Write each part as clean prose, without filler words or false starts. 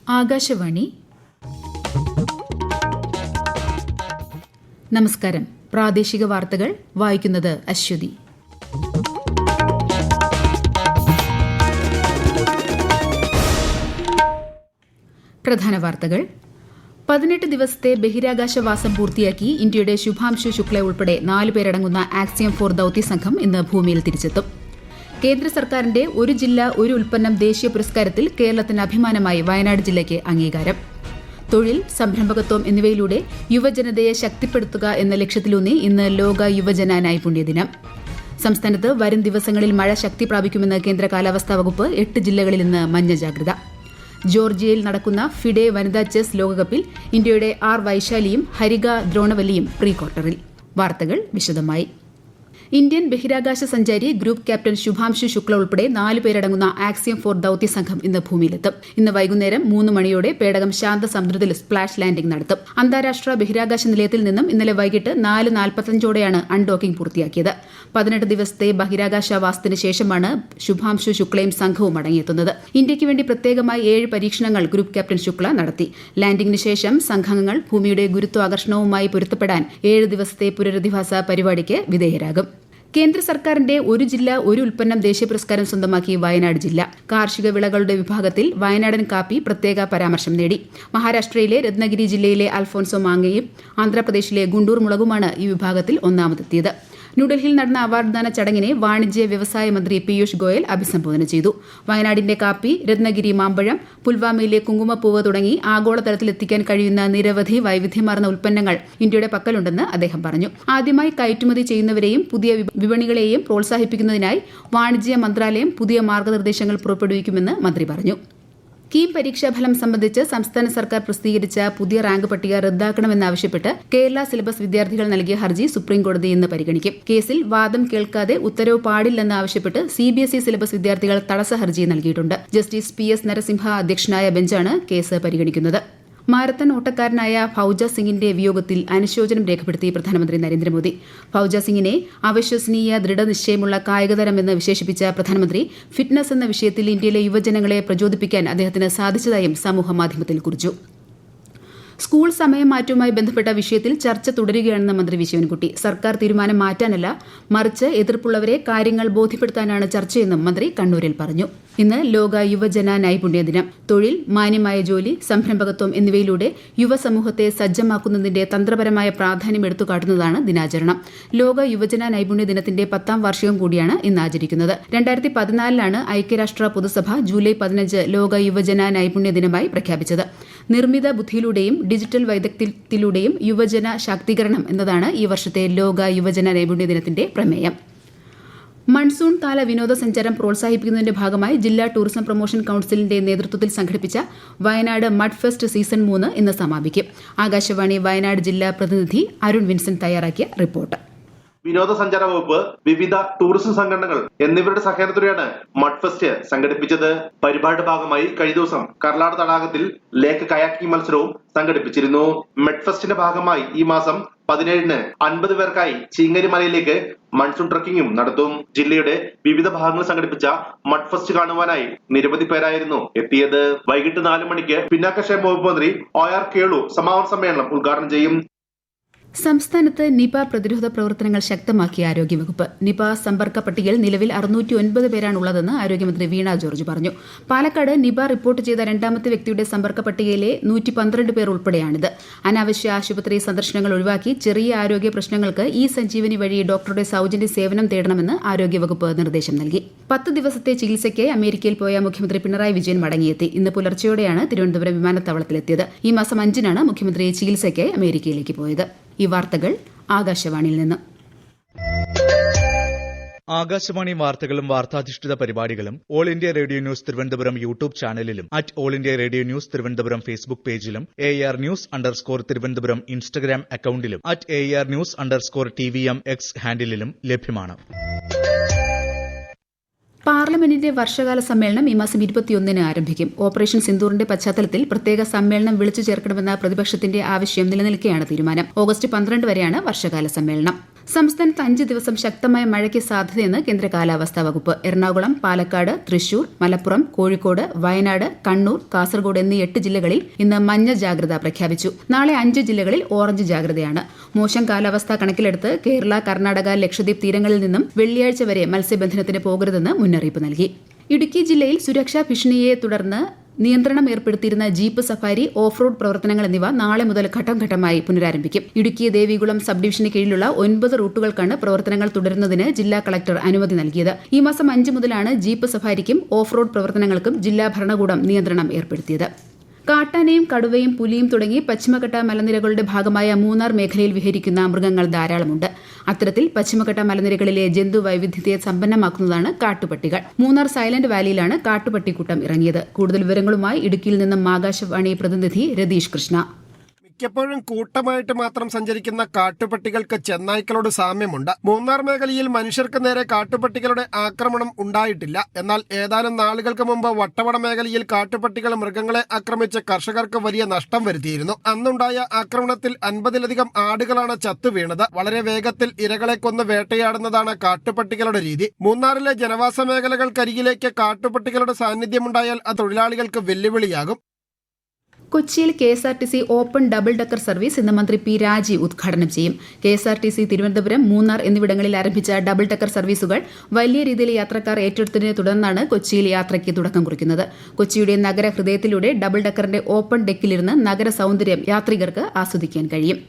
ആകാശവാണി. നമസ്കാരം. പ്രാദേശിക വാർത്തകൾ വായിക്കുന്നത് അശ്വതി. പ്രധാന വാർത്തകൾ. 18 ദിവസത്തെ ബഹിരാകാശവാസം പൂർത്തിയാക്കി ഇന്ത്യയുടെ ശുഭാംശു ശുക്ല ഉൾപ്പെടെ 4 പേരടങ്ങുന്ന ആക്സിയം 4 ദൌത്യസംഘം ഇന്ന് ഭൂമിയിൽ തിരിച്ചെത്തും. കേന്ദ്ര സർക്കാരിന്റെ ഒരു ജില്ല ഒരു ഉൽപ്പന്നം ദേശീയ പുരസ്കാരത്തിൽ കേരളത്തിന് അഭിമാനമായി വയനാട് ജില്ലയ്ക്ക് അംഗീകാരം. തൊഴിൽ, സംരംഭകത്വം എന്നിവയിലൂടെ യുവജനതയെ ശക്തിപ്പെടുത്തുക എന്ന ലക്ഷ്യത്തിലൂന്നി ഇന്ന് ലോക യുവജന നൈപുണ്യ ദിനം. സംസ്ഥാനത്ത് വരും ദിവസങ്ങളിൽ മഴ ശക്തി പ്രാപിക്കുമെന്ന് കേന്ദ്ര കാലാവസ്ഥാ വകുപ്പ്. 8 ജില്ലകളിൽ ഇന്ന് മഞ്ഞ ജാഗ്രത. ജോർജിയയിൽ നടക്കുന്ന ഫിഡെ വനിതാ ചെസ് ലോകകപ്പിൽ ഇന്ത്യയുടെ ആർ വൈശാലിയും ഹരിക ദ്രോണവല്ലിയും പ്രീ ക്വാർട്ടറിൽ. വാർത്തകൾ വിശദമായി. ഇന്ത്യൻ ബഹിരാകാശ സഞ്ചാരി ഗ്രൂപ്പ് ക്യാപ്റ്റൻ ശുഭാംശു ശുക്ല ഉൾപ്പെടെ 4 പേരടങ്ങുന്ന ആക്സിയം 4 ദൌത്യസംഘം ഇന്ന് ഭൂമിയിലെത്തും. ഇന്ന് വൈകുന്നേരം 3 മണിയോടെ പേടകം ശാന്തസമുദ്രത്തിൽ സ്പ്ലാഷ് ലാൻഡിംഗ് നടത്തും. അന്താരാഷ്ട്ര ബഹിരാകാശ നിലയത്തിൽ നിന്നും ഇന്നലെ വൈകിട്ട് 4:45 അൺഡോക്കിംഗ് പൂർത്തിയാക്കിയത്. 18 ദിവസത്തെ ബഹിരാകാശവാസത്തിന് ശേഷമാണ് ശുഭാംശു ശുക്ലയും സംഘവും മടങ്ങിയെത്തുന്നത്. ഇന്ത്യയ്ക്ക് വേണ്ടി പ്രത്യേകമായി 7 പരീക്ഷണങ്ങൾ ഗ്രൂപ്പ് ക്യാപ്റ്റൻ ശുക്ല നടത്തി. ലാൻഡിംഗിന് ശേഷം സംഘാംഗങ്ങൾ ഭൂമിയുടെ ഗുരുത്വാകർഷണവുമായി പൊരുത്തപ്പെടാൻ 7 ദിവസത്തെ പുനരധിവാസ പരിപാടിക്ക് വിധേയരാകും. കേന്ദ്ര സർക്കാരിന്റെ ഒരു ജില്ല ഒരു ഉൽപ്പന്നം ദേശീയ പുരസ്കാരം സ്വന്തമാക്കി വയനാട് ജില്ല. കാർഷിക വിളകളുടെ വിഭാഗത്തിൽ വയനാടൻ കാപ്പി പ്രത്യേക പരാമർശം നേടി. മഹാരാഷ്ട്രയിലെ രത്നഗിരി ജില്ലയിലെ അൽഫോൻസോ മാങ്ങയും ആന്ധ്രാപ്രദേശിലെ ഗുണ്ടൂർ മുളകുമാണ് ഈ വിഭാഗത്തിൽ ഒന്നാമതെത്തിയത്. ന്യൂഡൽഹിയിൽ നടന്ന അവാർഡ്ദാന ചടങ്ങിനെ വാണിജ്യ വ്യവസായ മന്ത്രി പീയൂഷ് ഗോയൽ അഭിസംബോധന ചെയ്തു. വയനാടിന്റെ കാപ്പി, രത്നഗിരി മാമ്പഴം, പുൽവാമയിലെ കുങ്കുമപ്പൂവ് തുടങ്ങി ആഗോളതലത്തിലെത്തിക്കാൻ കഴിയുന്ന നിരവധി വൈവിധ്യമാർന്ന ഉൽപ്പന്നങ്ങൾ ഇന്ത്യയുടെ പക്കലുണ്ടെന്ന് അദ്ദേഹം പറഞ്ഞു. ആദ്യമായി കയറ്റുമതി ചെയ്യുന്നവരെയും പുതിയ വിപണികളെയും പ്രോത്സാഹിപ്പിക്കുന്നതിനായി വാണിജ്യ മന്ത്രാലയം പുതിയ മാർഗനിർദ്ദേശങ്ങൾ പുറപ്പെടുവിക്കുമെന്ന് മന്ത്രി പറഞ്ഞു. കീം പരീക്ഷാഫലം സംബന്ധിച്ച് സംസ്ഥാന സർക്കാർ പ്രസിദ്ധീകരിച്ച പുതിയ റാങ്ക് പട്ടിക റദ്ദാക്കണമെന്നാവശ്യപ്പെട്ട് കേരള സിലബസ് വിദ്യാർത്ഥികൾ നൽകിയ ഹർജി സുപ്രീംകോടതി ഇന്ന് പരിഗണിക്കും. കേസിൽ വാദം കേൾക്കാതെ ഉത്തരവ് പാടില്ലെന്നാവശ്യപ്പെട്ട് CBSE സിലബസ് വിദ്യാർത്ഥികൾ തടസ്സ ഹർജി നൽകിയിട്ടുണ്ട്. ജസ്റ്റിസ് PS നരസിംഹ അധ്യക്ഷനായ ബെഞ്ചാണ് കേസ് പരിഗണിക്കുന്നത്. മാരത്തൺ ഓട്ടക്കാരനായ ഫൌജ സിംഗിന്റെ വിയോഗത്തിൽ അനുശോചനം രേഖപ്പെടുത്തി പ്രധാനമന്ത്രി നരേന്ദ്രമോദി. ഫൌജ സിംഗിനെ അവിശ്വസനീയ ദൃഢനിശ്ചയമുള്ള കായികതാരമെന്ന് വിശേഷിപ്പിച്ച പ്രധാനമന്ത്രി ഫിറ്റ്നസ് എന്ന വിഷയത്തിൽ ഇന്ത്യയിലെ യുവജനങ്ങളെ പ്രചോദിപ്പിക്കാൻ അദ്ദേഹത്തിന് സാധിച്ചതായും സമൂഹമാധ്യമത്തിൽ കുറിച്ചു. സ്കൂൾ സമയമാറ്റവുമായി ബന്ധപ്പെട്ട വിഷയത്തിൽ ചർച്ച തുടരുകയാണെന്ന് മന്ത്രി വി ശിവൻകുട്ടി. സർക്കാർ തീരുമാനം മാറ്റാനല്ല, മറിച്ച് എതിർപ്പുള്ളവരെ കാര്യങ്ങൾ ബോധ്യപ്പെടുത്താനാണ് ചർച്ചയെന്നും മന്ത്രി കണ്ണൂരിൽ പറഞ്ഞു. ഇന്ന് ലോക യുവജന നൈപുണ്യ ദിനം. തൊഴിൽ, മാന്യമായ ജോലി, സംരംഭകത്വം എന്നിവയിലൂടെ യുവസമൂഹത്തെ സജ്ജമാക്കുന്നതിന്റെ തന്ത്രപരമായ പ്രാധാന്യം എടുത്തുകാട്ടുന്നതാണ് ദിനാചരണം. ലോക യുവജന നൈപുണ്യ ദിനത്തിന്റെ 10ാം വാർഷികം കൂടിയാണ് ഇന്ന് ആചരിക്കുന്നത്. 2014 ഐക്യരാഷ്ട്ര പൊതുസഭ ജൂലൈ 15 ലോക യുവജന നൈപുണ്യ ദിനമായി പ്രഖ്യാപിച്ചത്. നിർമ്മിത ബുദ്ധിയിലൂടെയും ഡിജിറ്റൽ വൈദഗ്ധ്യത്തിലൂടെയും യുവജന ശാക്തീകരണം എന്നതാണ് ഈ വർഷത്തെ ലോക യുവജന നൈപുണ്യ ദിനത്തിന്റെ പ്രമേയം. മൺസൂൺ കാല വിനോദസഞ്ചാരം പ്രോത്സാഹിപ്പിക്കുന്നതിന്റെ ഭാഗമായി ജില്ലാ ടൂറിസം പ്രൊമോഷൻ കൌൺസിലിന്റെ നേതൃത്വത്തിൽ സംഘടിപ്പിച്ച വയനാട് മഡ് ഫെസ്റ്റ് സീസൺ 3 ഇന്ന് സമാപിക്കും. ആകാശവാണി വയനാട് ജില്ലാ പ്രതിനിധി അരുൺ വിൻസെന്റ് തയ്യാറാക്കിയ റിപ്പോർട്ട്. വിനോദസഞ്ചാര വകുപ്പ്, വിവിധ ടൂറിസം സംഘടനകൾ എന്നിവരുടെ സഹകരണത്തോടെയാണ് മഡ് ഫെസ്റ്റ് സംഘടിപ്പിച്ചത്. പരിപാടിയുടെ ഭാഗമായി കഴിഞ്ഞ ദിവസം കർലാട് തടാകത്തിൽ ലേക്ക് കയാക്കിംഗ് മത്സരവും സംഘടിപ്പിച്ചിരുന്നു. മഡ് ഫെസ്റ്റിന്റെ ഭാഗമായി ഈ മാസം 17 50 പേർക്കായി ചീങ്ങരി മലയിലേക്ക് മൺസൂൺ ട്രക്കിംഗും നടത്തും. ജില്ലയുടെ വിവിധ ഭാഗങ്ങളിൽ സംഘടിപ്പിച്ച മഡ് ഫെസ്റ്റ് കാണുവാനായി നിരവധി പേരായിരുന്നു എത്തിയത്. വൈകിട്ട് 4 മണിക്ക് പിന്നാക്കക്ഷേമ വകുപ്പ് മന്ത്രി OR കേളു സമാപന സമ്മേളനം ഉദ്ഘാടനം ചെയ്യും. സംസ്ഥാനത്ത് നിപ പ്രതിരോധ പ്രവർത്തനങ്ങൾ ശക്തമാക്കിയ ആരോഗ്യവകുപ്പ്. നിപ സമ്പർക്ക പട്ടികയിൽ നിലവിൽ 609 പേരാണുള്ളതെന്ന് ആരോഗ്യമന്ത്രി വീണ ജോർജ് പറഞ്ഞു. പാലക്കാട് നിപ റിപ്പോർട്ട് ചെയ്ത 2ാമത്തെ വ്യക്തിയുടെ സമ്പർക്ക പട്ടികയിലെ 112 പേർ ഉൾപ്പെടെയാണിത്. അനാവശ്യ ആശുപത്രി സന്ദർശനങ്ങൾ ഒഴിവാക്കി ചെറിയ ആരോഗ്യ പ്രശ്നങ്ങൾക്ക് സഞ്ജീവനി വഴി ഡോക്ടറുടെ സൌജന്യ സേവനം തേടണമെന്ന് ആരോഗ്യവകുപ്പ് നിർദ്ദേശം നൽകി. 10 ദിവസത്തെ ചികിത്സയ്ക്ക് അമേരിക്കയിൽ പോയ മുഖ്യമന്ത്രി പിണറായി വിജയൻ മടങ്ങിയെത്തി. ഇന്ന് പുലർച്ചെയോടെയാണ് തിരുവനന്തപുരം വിമാനത്താവളത്തിലെത്തിയത്. ഈ മാസം 5-നാണ് മുഖ്യമന്ത്രി ചികിത്സയ്ക്ക് അമേരിക്കയിലേക്ക് പോയത്. ഈ വാർത്തകൾ ആകാശവാണിയിൽ നിന്ന്. ആകാശവാണി വാർത്തകളും വാർത്താധിഷ്ഠിത പരിപാടികളും all India radio news Thiruvananthapuram YouTube ചാനലിലും all India radio news Thiruvananthapuram Facebook പേജിലും AR News_ തിരുവനന്തപുരം ഇൻസ്റ്റഗ്രാം അക്കൌണ്ടിലും AR News_TVM X ഹാൻഡിലും ലഭ്യമാണ്. പാർലമെന്റിന്റെ വർഷകാല സമ്മേളനം ഈ മാസം 21 ആരംഭിക്കും. ഓപ്പറേഷൻ സിന്ദൂറിന്റെ പശ്ചാത്തലത്തിൽ പ്രത്യേക സമ്മേളനം വിളിച്ചു ചേർക്കണമെന്ന പ്രതിപക്ഷത്തിന്റെ ആവശ്യം നിലനിൽക്കെയാണ് തീരുമാനം. ഓഗസ്റ്റ് 12 വരെയാണ് വർഷകാല സമ്മേളനം. സംസ്ഥാനത്ത് 5 ദിവസം ശക്തമായ മഴയ്ക്ക് സാധ്യതയെന്ന് കേന്ദ്ര കാലാവസ്ഥാ വകുപ്പ്. എറണാകുളം, പാലക്കാട്, തൃശൂർ, മലപ്പുറം, കോഴിക്കോട്, വയനാട്, കണ്ണൂർ, കാസർഗോഡ് എന്നീ 8 ജില്ലകളിൽ ഇന്ന് മഞ്ഞ ജാഗ്രത പ്രഖ്യാപിച്ചു. നാളെ 5 ജില്ലകളിൽ ഓറഞ്ച് ജാഗ്രതയാണ്. മോശം കാലാവസ്ഥ കണക്കിലെടുത്ത് കേരള, കർണാടക, ലക്ഷദ്വീപ് തീരങ്ങളിൽ നിന്നും വെള്ളിയാഴ്ച വരെ മത്സ്യബന്ധനത്തിന് പോകരുതെന്ന് മുന്നറിയിപ്പ് നൽകി. ഇടുക്കി ജില്ലയിൽ സുരക്ഷാ ഭീഷണിയെ തുടർന്ന് നിയന്ത്രണം ഏർപ്പെടുത്തിയിരുന്ന ജീപ്പ് സഫാരി, ഓഫ് റോഡ് പ്രവർത്തനങ്ങൾ എന്നിവ നാളെ മുതൽ ഘട്ടം ഘട്ടമായി പുനരാരംഭിക്കും. ഇടുക്കി ദേവികുളം സബ് ഡിവിഷന് കീഴിലുള്ള 9 റൂട്ടുകൾക്കാണ് പ്രവർത്തനങ്ങൾ തുടരുന്നതിന് ജില്ലാ കളക്ടർ അനുമതി നൽകിയത്. ഈ മാസം 5 മുതലാണ് ജീപ്പ് സഫാരിക്കും ഓഫ് റോഡ് പ്രവർത്തനങ്ങൾക്കും ജില്ലാ ഭരണകൂടം നിയന്ത്രണം ഏർപ്പെടുത്തിയത്. കാട്ടാനയും കടുവയും പുലിയും തുടങ്ങി പശ്ചിമഘട്ട മലനിരകളുടെ ഭാഗമായ മൂന്നാർ മേഖലയിൽ വിഹരിക്കുന്ന മൃഗങ്ങൾ ധാരാളമുണ്ട്. അത്തരത്തിൽ പശ്ചിമഘട്ട മലനിരകളിലെ ജന്തു വൈവിധ്യത്തെ സമ്പന്നമാക്കുന്നതാണ് കാട്ടുപട്ടികൾ. മൂന്നാർ സൈലന്റ് വാലിയിലാണ് കാട്ടുപട്ടിക്കൂട്ടം ഇറങ്ങിയത്. കൂടുതൽ വിവരങ്ങളുമായി ഇടുക്കിയിൽ നിന്നും ആകാശവാണി പ്രതിനിധി രതീഷ് കൃഷ്ണ. മിക്കപ്പോഴും കൂട്ടമായിട്ട് മാത്രം സഞ്ചരിക്കുന്ന കാട്ടുപട്ടികൾക്ക് ചെന്നായ്ക്കളോട് സാമ്യമുണ്ട്. മൂന്നാർ മേഖലയിൽ മനുഷ്യർക്ക് നേരെ കാട്ടുപട്ടികളുടെ ആക്രമണം ഉണ്ടായിട്ടില്ല. എന്നാൽ ഏതാനും നാളുകൾക്ക് മുമ്പ് വട്ടവട മേഖലയിൽ കാട്ടുപട്ടികൾ മൃഗങ്ങളെ ആക്രമിച്ച് കർഷകർക്ക് വലിയ നഷ്ടം വരുത്തിയിരുന്നു. അന്നുണ്ടായ ആക്രമണത്തിൽ 50-ലധികം ആടുകളാണ് ചത്തുവീണത്. വളരെ വേഗത്തിൽ ഇരകളെ കൊന്ന് വേട്ടയാടുന്നതാണ് കാട്ടുപട്ടികളുടെ രീതി. മൂന്നാറിലെ ജനവാസ മേഖലകൾക്കരികിലേക്ക് കാട്ടുപട്ടികളുടെ സാന്നിധ്യമുണ്ടായാൽ അത് തൊഴിലാളികൾക്ക് വെല്ലുവിളിയാകും. കൊച്ചിയിൽ KSRTC open double decker service ഇന്ന് മന്ത്രി പി രാജീവ് ഉദ്ഘാടനം ചെയ്യും. KSRTC തിരുവനന്തപുരം, മൂന്നാർ എന്നിവിടങ്ങളിൽ ആരംഭിച്ച ഡബിൾ ഡക്കർ സർവീസുകൾ വലിയ രീതിയിൽ യാത്രക്കാർ ഏറ്റെടുത്തതിനെ തുടർന്നാണ് കൊച്ചിയിൽ യാത്രയ്ക്ക് തുടക്കം കുറിക്കുന്നത്. കൊച്ചിയുടെ നഗരഹൃദയത്തിലൂടെ ഡബിൾ ഡക്കറിന്റെ ഓപ്പൺ ഡെക്കിലിരുന്ന് നഗര സൌന്ദര്യം യാത്രികർക്ക് ആസ്വദിക്കാൻ കഴിയും.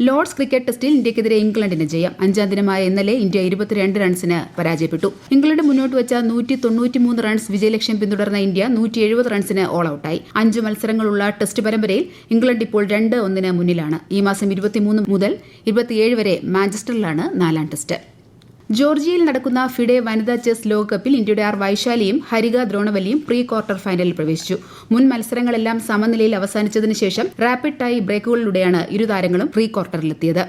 ലോർഡ്സ് ക്രിക്കറ്റ് ടെസ്റ്റിൽ ഇന്ത്യക്കെതിരെ ഇംഗ്ലണ്ടിന് ജയം. 5ാം ദിനമായ ഇന്നലെ ഇന്ത്യ 22 റൺസിന് പരാജയപ്പെട്ടു. ഇംഗ്ലണ്ട് മുന്നോട്ട് വെച്ച 193 റൺസ് വിജയലക്ഷ്യം പിന്തുടർന്ന ഇന്ത്യ 170 റൺസിന് ഓൾ ഔട്ടായി. 5 മത്സരങ്ങളുള്ള ടെസ്റ്റ് പരമ്പരയിൽ ഇംഗ്ലണ്ട് ഇപ്പോൾ 2-1 മുന്നിലാണ്. ഈ മാസം 23 മുതൽ 27 വരെ മാഞ്ചസ്റ്ററിലാണ് 4ാം ടെസ്റ്റ്. ജോർജിയയിൽ നടക്കുന്ന ഫിഡെ വനിതാ ചെസ് ലോകകപ്പിൽ ഇന്ത്യയുടെ ആർ വൈശാലിയും ഹരിക ദ്രോണവല്ലിയും പ്രീ ക്വാർട്ടർ ഫൈനലിൽ പ്രവേശിച്ചു. മുൻ മത്സരങ്ങളെല്ലാം സമനിലയിൽ അവസാനിച്ചതിന് ശേഷം റാപ്പിഡ് ടൈ ബ്രേക്കുകളിലൂടെയാണ് ഇരു താരങ്ങളും പ്രീ ക്വാർട്ടറിലെത്തിയത്.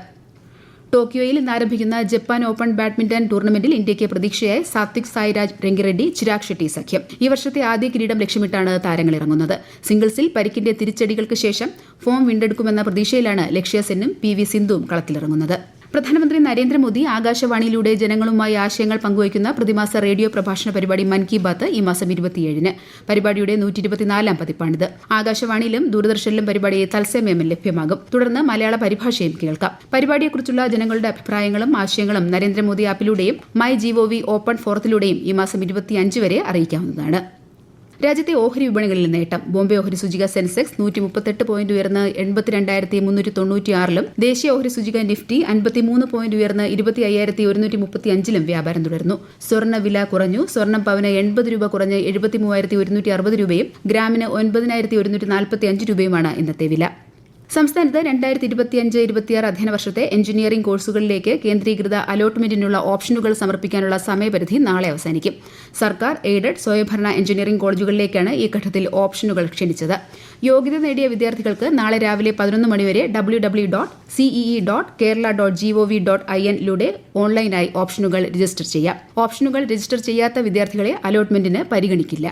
ടോക്കിയോയിൽ ഇന്ന് ആരംഭിക്കുന്ന ജപ്പാൻ ഓപ്പൺ ബാഡ്മിന്റൺ ടൂർണമെന്റിൽ ഇന്ത്യയ്ക്ക് പ്രതീക്ഷയായി സാത്വിക് സായിരാജ് രംഗിറെഡ്ഡി ചിരാഗ് ഷെട്ടി സഖ്യം. ഈ വർഷത്തെ ആദ്യ കിരീടം ലക്ഷ്യമിട്ടാണ് താരങ്ങൾ ഇറങ്ങുന്നത്. സിംഗിൾസിൽ പരിക്കിന്റെ തിരിച്ചടികൾക്ക് ശേഷം ഫോം വീണ്ടെടുക്കുമെന്ന പ്രതീക്ഷയിലാണ് ലക്ഷ്യ സെന്നും PV സിന്ധുവും കളത്തിലിറങ്ങുന്നത്. പ്രധാനമന്ത്രി നരേന്ദ്രമോദി ആകാശവാണിയിലൂടെ ജനങ്ങളുമായി ആശയങ്ങൾ പങ്കുവയ്ക്കുന്ന പ്രതിമാസ റേഡിയോ പ്രഭാഷണ പരിപാടി മൻ കി ബാത്ത് ഈ മാസം 27-ന്. പരിപാടിയുടെ 124ാം പതിപ്പാണിത്. ആകാശവാണിയിലും ദൂരദർശനിലും പരിപാടി തത്സമയം ലഭ്യമാകും. തുടർന്ന് മലയാള പരിഭാഷയും കേൾക്കാം. പരിപാടിയെക്കുറിച്ചുള്ള ജനങ്ങളുടെ അഭിപ്രായങ്ങളും ആശയങ്ങളും നരേന്ദ്രമോദി ആപ്പിലൂടെയും MyGov ഓപ്പൺ ഫോറത്തിലൂടെയും ഈ മാസം 25 വരെ അറിയിക്കാവുന്നതാണ്. രാജ്യത്തെ ഓഹരി വിപണികളിൽ നേട്ടം. ബോംബെ ഓഹരി സൂചിക സെൻസെക്സ് 138 പോയിന്റ് ഉയർന്ന് 82,396-ലും ദേശീയ ഓഹരി സൂചിക നിഫ്റ്റി 53 പോയിന്റ് ഉയർന്ന് 25,135-ലും വ്യാപാരം തുടരുന്നു. സ്വർണ്ണ വില കുറഞ്ഞു. സ്വർണ്ണം പവന് 80 രൂപ കുറഞ്ഞ് 73,160 രൂപയും ഗ്രാമിന് 9,145 രൂപയുമാണ് ഇന്നത്തെ വില. സംസ്ഥാനത്ത് 2025-26 അധ്യയന വർഷത്തെ എഞ്ചിനീയറിംഗ് കോഴ്സുകളിലേക്ക് കേന്ദ്രീകൃത അലോട്ട്മെന്റിനുള്ള ഓപ്ഷനുകൾ സമർപ്പിക്കാനുള്ള സമയപരിധി നാളെ അവസാനിക്കും. സർക്കാർ, എയ്ഡഡ്, സ്വയംഭരണ എഞ്ചിനീയറിംഗ് കോളേജുകളിലേക്കാണ് ഈ ഘട്ടത്തിൽ ഓപ്ഷനുകൾ ക്ഷണിച്ചത്. യോഗ്യത നേടിയ വിദ്യാർത്ഥികൾക്ക് നാളെ രാവിലെ 11 മണിവരെ www.cee.kerala.gov.in-ലൂടെ ഓൺലൈനായി ഓപ്ഷനുകൾ രജിസ്റ്റർ ചെയ്യാം. ഓപ്ഷനുകൾ രജിസ്റ്റർ ചെയ്യാത്ത വിദ്യാർത്ഥികളെ അലോട്ട്മെന്റിന് പരിഗണിക്കില്ല.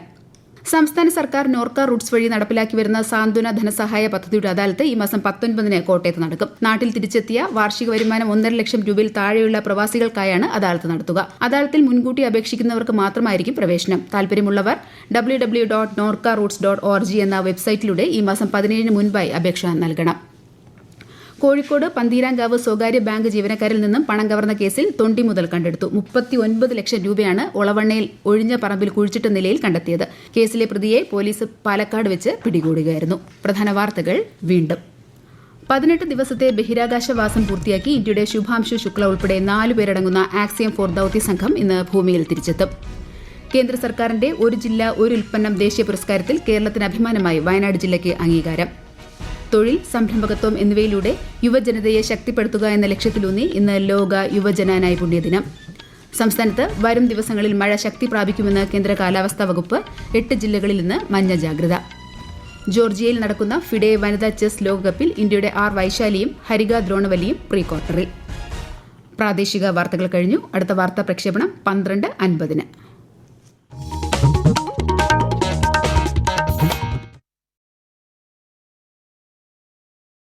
സംസ്ഥാന സർക്കാർ നോർക്ക റൂട്ട്സ് വഴി നടപ്പിലാക്കി വരുന്ന സാന്ത്വന ധനസഹായ പദ്ധതിയുടെ അദാലത്ത് ഈ മാസം 19-ന് കോട്ടയത്ത് നടക്കും. നാട്ടിൽ തിരിച്ചെത്തിയ വാർഷിക വരുമാനം 1.5 ലക്ഷം രൂപയിൽ താഴെയുള്ള പ്രവാസികൾക്കായാണ് അദാലത്ത് നടത്തുക. അദാലത്തിൽ മുൻകൂട്ടി അപേക്ഷിക്കുന്നവർക്ക് മാത്രമായിരിക്കും പ്രവേശനം. താൽപര്യമുള്ളവർ www.norkaroots.org എന്ന വെബ്സൈറ്റിലൂടെ ഈ മാസം 17-ന് മുൻപായി അപേക്ഷ നൽകണം. കോഴിക്കോട് പന്തീരാങ്കാവ് സ്വകാര്യ ബാങ്ക് ജീവനക്കാരിൽ നിന്നും പണം കവർന്ന കേസിൽ തൊണ്ടി മുതൽ കണ്ടെടുത്തു. 39 ലക്ഷം രൂപയാണ് ഒളവണ്ണയിൽ ഒഴിഞ്ഞ പറമ്പിൽ കുഴിച്ചിട്ട നിലയിൽ കണ്ടെത്തിയത്. കേസിലെ പ്രതിയെ പോലീസ് പാലക്കാട് വെച്ച് പിടികൂടുകയായിരുന്നു. പ്രധാന വാർത്തകൾ വീണ്ടും. 18 ദിവസത്തെ ബഹിരാകാശവാസം പൂർത്തിയാക്കി ഇന്ത്യയുടെ ശുഭാംശു ശുക്ല ഉൾപ്പെടെ 4 പേരടങ്ങുന്ന ആക്സിയം 4 ദൌത്യ സംഘം ഇന്ന് ഭൂമിയിൽ തിരിച്ചെത്തും. കേന്ദ്ര സർക്കാരിന്റെ ഒരു ജില്ല ഒരു ഉൽപ്പന്നം ദേശീയ പുരസ്കാരത്തിൽ കേരളത്തിന് അഭിമാനമായി വയനാട് ജില്ലയ്ക്ക് അംഗീകാരം. തൊഴിൽ, സംരംഭകത്വം എന്നിവയിലൂടെ യുവജനതയെ ശക്തിപ്പെടുത്തുക എന്ന ലക്ഷ്യത്തിലൂന്നി ഇന്ന് ലോക യുവജന നൈപുണ്യ ദിനം. സംസ്ഥാനത്ത് വരും ദിവസങ്ങളിൽ മഴ ശക്തി പ്രാപിക്കുമെന്ന് കേന്ദ്ര കാലാവസ്ഥാ വകുപ്പ്. 8 ജില്ലകളിൽ ഇന്ന് മഞ്ഞ ജാഗ്രത. ജോർജിയയിൽ നടക്കുന്ന ഫിഡെ വനിതാ ചെസ് ലോകകപ്പിൽ ഇന്ത്യയുടെ ആർ വൈശാലിയും ഹരിക ദ്രോണവല്ലിയും പ്രീ ക്വാർട്ടറിൽ. പ്രാദേശിക വാർത്തകൾ കഴിഞ്ഞു. അടുത്ത വാർത്താ പ്രക്ഷേപണം 12:50-ന്.